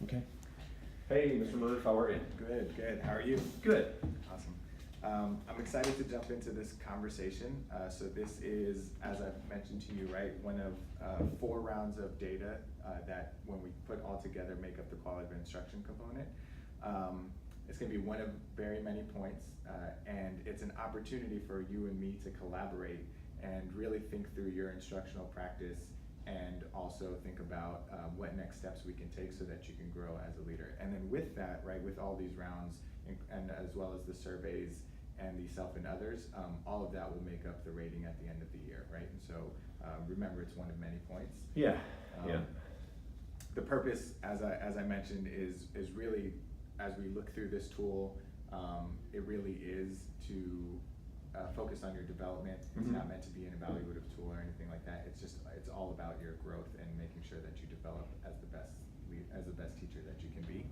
Okay. Hey, Mr. Murph, how are you? Good. How are you? Good. Awesome. I'm excited to jump into this conversation. So this is, as I've mentioned to you, right, one of 4 rounds of data that, when we put all together, make up the quality of instruction component. It's going to be one of very many points, and it's an opportunity for you and me to collaborate and really think through your instructional practice, and also think about what next steps we can take so that you can grow as a leader. And then with that, right, with all these rounds, and as well as the surveys and the self and others, all of that will make up the rating at the end of the year, right? And so remember, it's one of many points. Yeah. The purpose, as I mentioned, is really, as we look through this tool, it really is to focus on your development. It's not meant to be an evaluative tool or anything like that. It's all about your growth and making sure that you develop as the best teacher that you can be.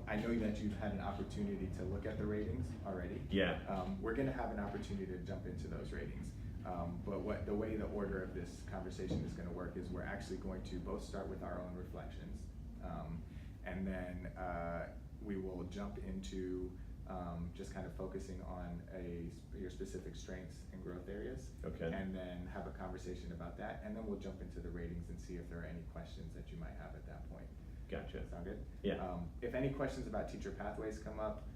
I know that you've had an opportunity to look at the ratings already. Yeah. We're going to have an opportunity to jump into those ratings. But the way the order of this conversation is going to work is we're actually going to both start with our own reflections, and then we will jump into just kind of focusing on your specific strengths and growth areas. Okay. And then have a conversation about that, and then we'll jump into the ratings and see if there are any questions that you might have at that point. Gotcha. Sound good? Yeah. If any questions about teacher pathways come up,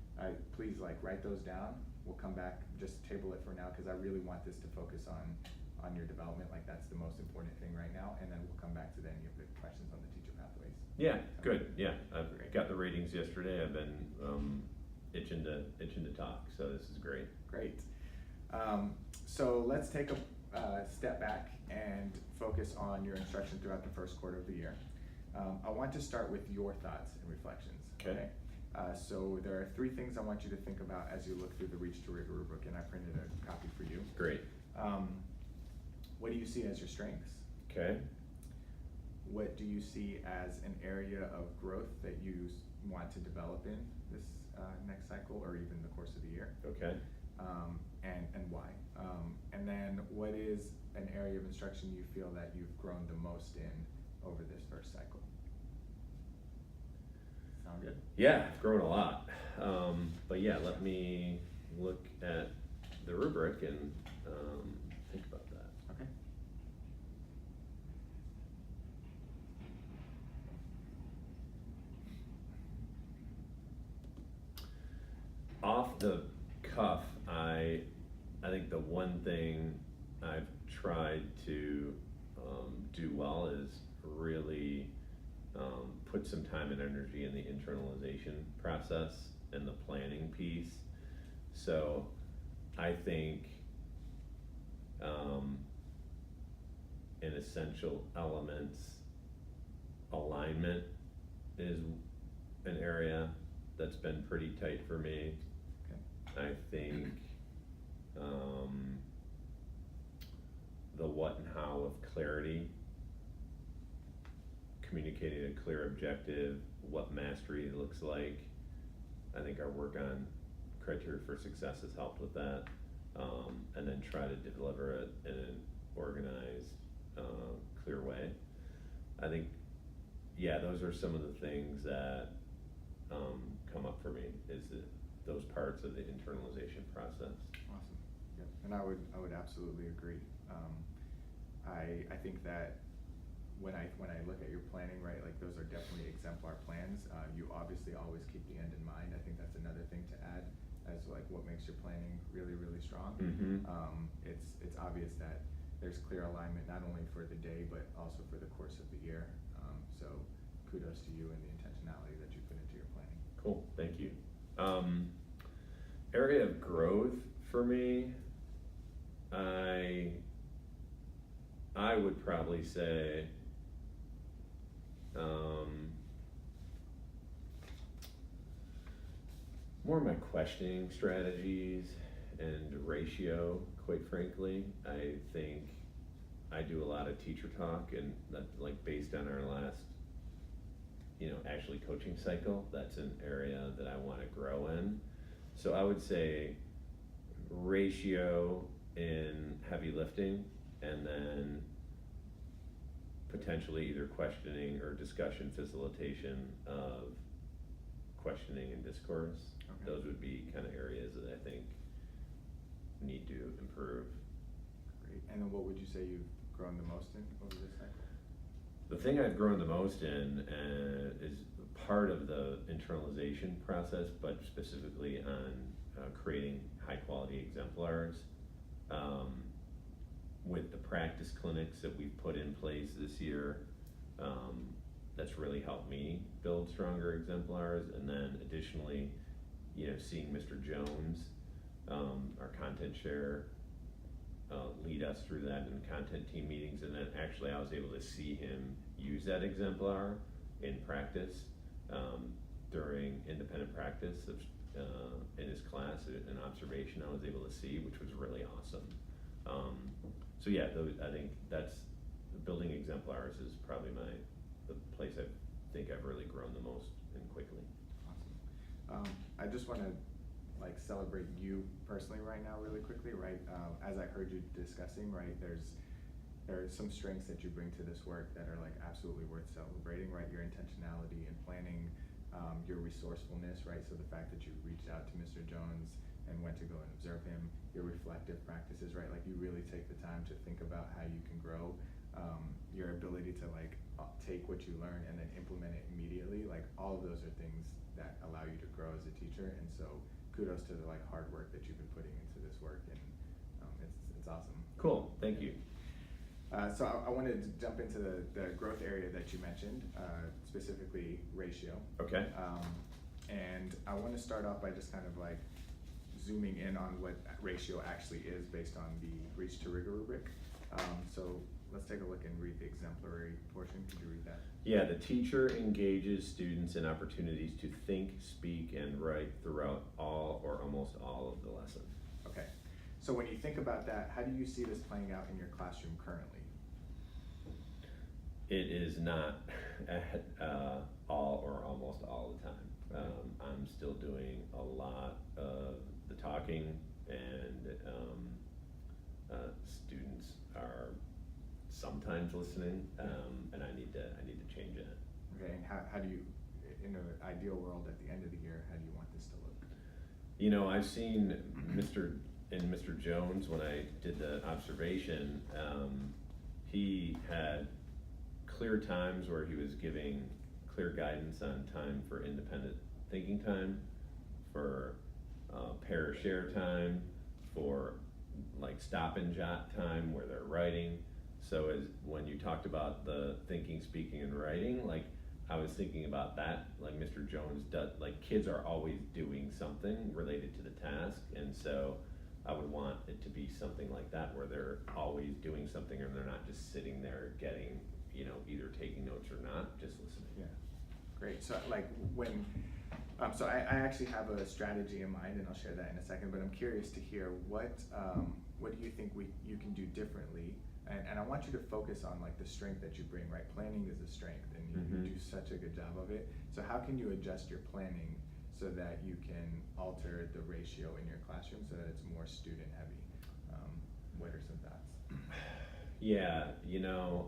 please write those down. We'll come back, just table it for now, because I really want this to focus on your development. That's the most important thing right now, and then we'll come back to any of the questions on the teacher pathways. Yeah, good. Yeah, I've got the ratings yesterday. I've been itching to talk, so this is great. Great. So let's take a step back and focus on your instruction throughout the first quarter of the year. I want to start with your thoughts and reflections. Okay. So there are 3 things I want you to think about as you look through the Reach to Rigor rubric, and I printed a copy for you. Great. What do you see as your strengths? Okay. What do you see as an area of growth that you want to develop in this next cycle, or even the course of the year? Okay. And why? And then what is an area of instruction you feel that you've grown the most in over this first cycle? Sound good? Yeah, I've grown a lot. But yeah, let me look at the rubric and think about that. Okay. Off the cuff, I think the one thing I've tried to do well is really put some time and energy in the internalization process and the planning piece. So I think an essential elements alignment is an area that's been pretty tight for me. Okay. I think the what and how of clarity, communicating a clear objective, what mastery looks like. I think our work on criteria for success has helped with that, and then try to deliver it in an organized, clear way. I think, yeah, those are some of the things that come up for me, is those parts of the internalization process. Awesome. Yep. And I would absolutely agree. I think that when I look at your planning, right, those are definitely exemplar plans. You obviously always keep the end in mind. I think that's another thing to add as what makes your planning really, really strong. Mm-hmm. It's obvious that there's clear alignment not only for the day but also for the course of the year. So kudos to you and the intentionality that you put into your planning. Cool, thank you. Area of growth for me, I would probably say more of my questioning strategies and ratio, quite frankly. I think I do a lot of teacher talk, and that, based on our last actually coaching cycle, that's an area that I want to grow in. So I would say ratio in heavy lifting, and then potentially either questioning or discussion facilitation of questioning and discourse. Okay. Those would be kind of areas that I think need to improve. Great. And then what would you say you've grown the most in over this cycle? The thing I've grown the most in is part of the internalization process, but specifically on creating high quality exemplars. With the practice clinics that we've put in place this year, that's really helped me build stronger exemplars. And then additionally, seeing Mr. Jones, our content share, lead us through that in content team meetings, and then actually I was able to see him use that exemplar in practice during independent practice in his class, an observation I was able to see, which was really awesome. So yeah, I think that's building exemplars is probably the place I think I've really grown the most and quickly. Awesome. I just want to celebrate you personally right now really quickly, right? As I heard you discussing, right, there are some strengths that you bring to this work that are absolutely worth celebrating, right? Your intentionality and planning, your resourcefulness, right? So the fact that you reached out to Mr. Jones and went to go and observe him, your reflective practices, right? You really take the time to think about how you can grow, your ability to take what you learn and then implement it immediately. All of those are things that allow you to grow as a teacher, and so kudos to the hard work that you've been putting into this work, and it's awesome. Cool, thank you. So I wanted to jump into the growth area that you mentioned, specifically ratio. Okay. And I want to start off by just kind of zooming in on what ratio actually is based on the Reach to Rigor rubric. So let's take a look and read the exemplary portion. Could you read that? Yeah, the teacher engages students in opportunities to think, speak, and write throughout all or almost all of the lesson. Okay. So when you think about that, how do you see this playing out in your classroom currently? It is not at all or almost all the time. I'm still doing a lot of the talking, and students are sometimes listening, and I need to change that. Okay, and how do you, in an ideal world at the end of the year, how do you want this to look? I've seen Mr. Jones, when I did the observation, he had clear times where he was giving clear guidance on time for independent thinking time, for pair share time, for stop and jot time where they're writing. So when you talked about the thinking, speaking, and writing, I was thinking about that, Mr. Jones does, kids are always doing something related to the task, and so I would want it to be something like that where they're always doing something, and they're not just sitting there getting, either taking notes or not, just listening. Yeah, great. So when, so I actually have a strategy in mind, and I'll share that in a second, but I'm curious to hear what do you think you can do differently? And I want you to focus on the strength that you bring, right? Planning is a strength, and you do such a good job of it. So how can you adjust your planning so that you can alter the ratio in your classroom so that it's more student heavy? What are some thoughts? Yeah,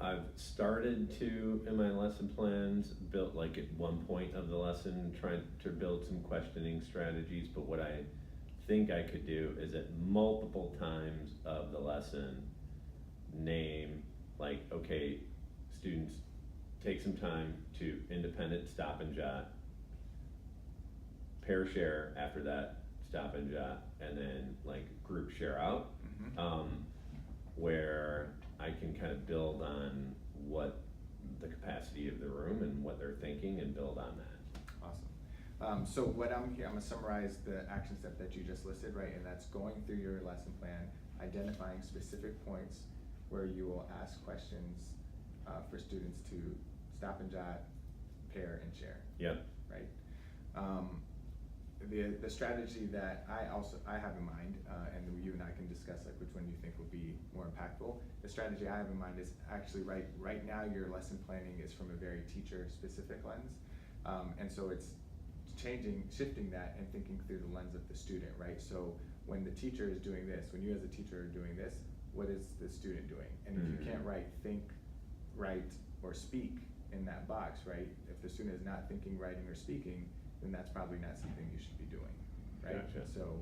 I've started to, in my lesson plans, built at one point of the lesson, trying to build some questioning strategies, but what I think I could do is at multiple times of the lesson, name, okay, students, take some time to independent stop and jot, pair share after that, stop and jot, and then group share out, where I can kind of build on what the capacity of the room and what they're thinking and build on that. Awesome. So what I'm gonna summarize the action step that you just listed, right? And that's going through your lesson plan, identifying specific points where you will ask questions for students to stop and jot, pair, and share. Yep. Right. The strategy that I have in mind, and you and I can discuss which one you think will be more impactful. The strategy I have in mind is actually right now your lesson planning is from a very teacher specific lens, and so it's shifting that and thinking through the lens of the student, right? So when the teacher is doing this, when you as a teacher are doing this, what is the student doing? And if you can't think, write, or speak in that box, right? If the student is not thinking, writing, or speaking, then that's probably not something you should be doing, right? Gotcha. So,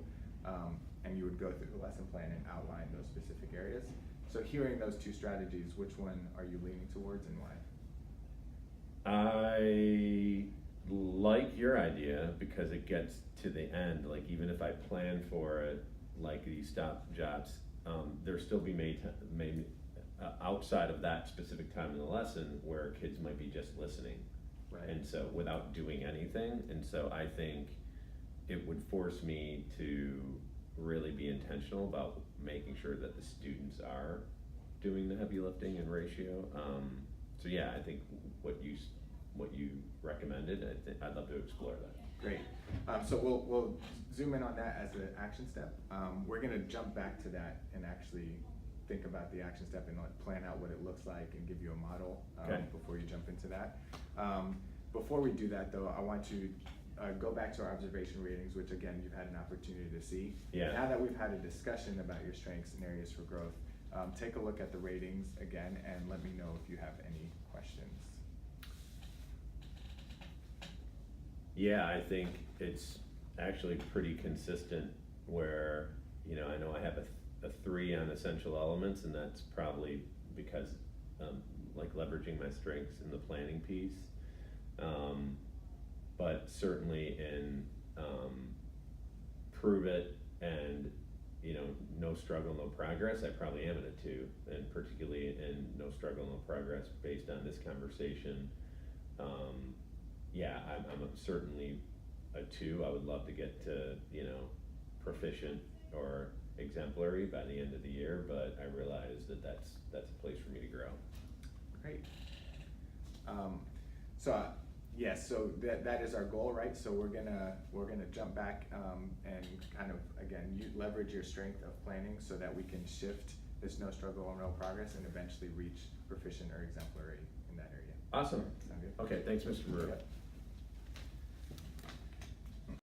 and you would go through the lesson plan and outline those specific areas. So hearing those two strategies, which one are you leaning towards and why? I like your idea because it gets to the end. Like, even if I plan for it, like these stop jobs, there still be made outside of that specific time in the lesson where kids might be just listening, Right. and so without doing anything. And so I think it would force me to really be intentional about making sure that the students are doing the heavy lifting and ratio. So yeah, I think what you recommended, I'd love to explore that. Great. So we'll zoom in on that as an action step. We're gonna jump back to that and actually think about the action step and like plan out what it looks like and give you a model Okay. before you jump into that. Before we do that though, I want to go back to our observation ratings, which again, you've had an opportunity to see. Yeah. Now that we've had a discussion about your strengths and areas for growth, take a look at the ratings again and let me know if you have any questions. Yeah, I think it's actually pretty consistent where, I know I have a 3 on essential elements, and that's probably because, like leveraging my strengths in the planning piece. But certainly in, prove it and, no struggle, no progress, I probably am at a 2, and particularly in no struggle, no progress based on this conversation. Yeah, I'm certainly a 2. I would love to get to, proficient or exemplary by the end of the year, but I realize that that's a place for me to grow. Great. Yes, so that is our goal, right? So we're gonna jump back and kind of again leverage your strength of planning so that we can shift this no struggle or no progress and eventually reach proficient or exemplary in that area. Awesome. Sound good? Okay, thanks, Mr. Brewer. Yep.